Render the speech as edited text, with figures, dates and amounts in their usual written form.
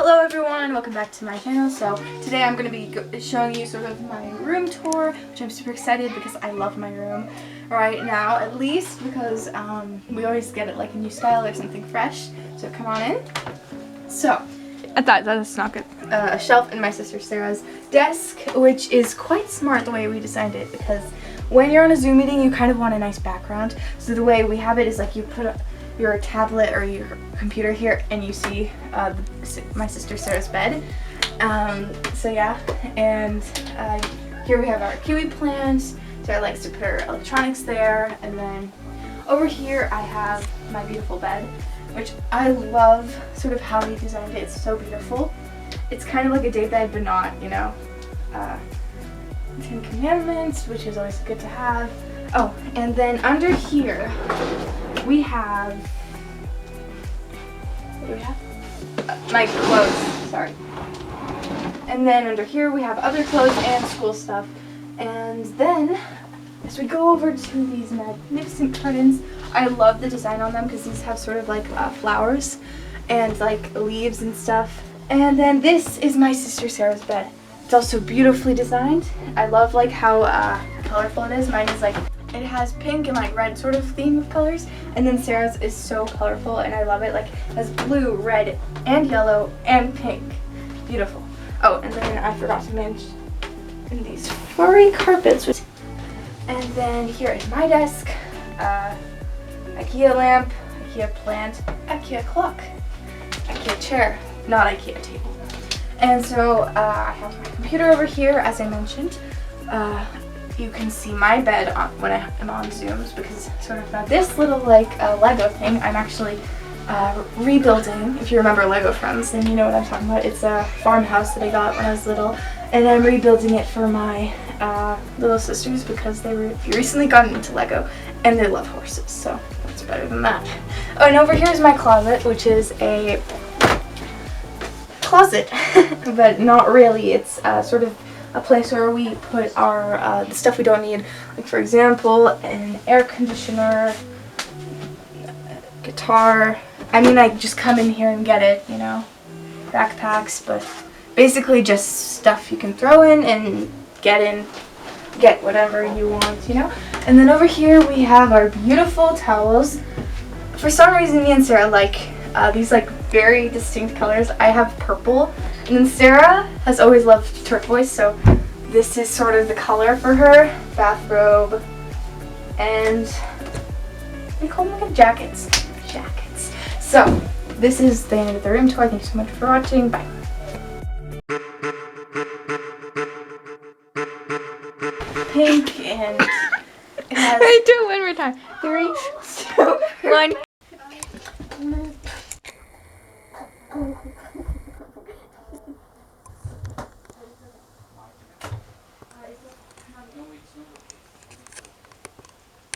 Hello everyone, welcome back to my channel. So today I'm going to be showing you sort of my room tour, which I'm super excited because I love my room right now, at least because we always get it like a new style or something fresh. So come on in. So I thought that's not good. A shelf in my sister Sarah's desk, which is quite smart the way we designed it, because when you're on a Zoom meeting you kind of want a nice background. So the way we have it is like you put your tablet or your computer here and you see my sister Sarah's bed. So yeah, and here we have our kiwi plant. Sarah likes to put her electronics there, and then over here I have my beautiful bed, which I love sort of how he designed it. It's so beautiful. It's kind of like a day bed, but not, you know, 10 Commandments, which is always good to have. Oh, and then under here we have, what do we have? My clothes, sorry. And then under here we have other clothes and school stuff. And then as we go over to these magnificent curtains, I love the design on them because these have sort of like flowers and like leaves and stuff. And then this is my sister Sarah's bed. It's also beautifully designed. I love like how colorful it is. Mine is like, it has pink and like red sort of theme of colors, and then Sarah's is so colorful and I love it. Like it has blue, red, and yellow, and pink. Beautiful. Oh, and then I forgot to mention these furry carpets. And then here is my desk, IKEA lamp, IKEA plant, IKEA clock, IKEA chair, not IKEA table. And so I have my computer over here, as I mentioned. You can see my bed when I am on Zooms, because sort of this little like Lego thing I'm actually rebuilding. If you remember Lego Friends, then you know what I'm talking about. It's a farmhouse that I got when I was little, and I'm rebuilding it for my little sisters because they recently gotten into Lego and they love horses, so that's better than that. Oh, and over here is my closet, which is a closet, but not really. It's sort of a place where we put our the stuff we don't need, like for example an air conditioner, guitar. I mean, I just come in here and get it, you know, backpacks, but basically just stuff you can throw in and get whatever you want, you know. And then over here we have our beautiful towels. For some reason me and Sarah like these like very distinct colors. I have purple, and then Sarah has always loved turquoise, so this is sort of the color for her bathrobe. And we call them like jackets. So this is the end of the room tour. Thank you so much for watching. Bye. Pink, and it has... Wait, do it one more time. 3, 2, 1.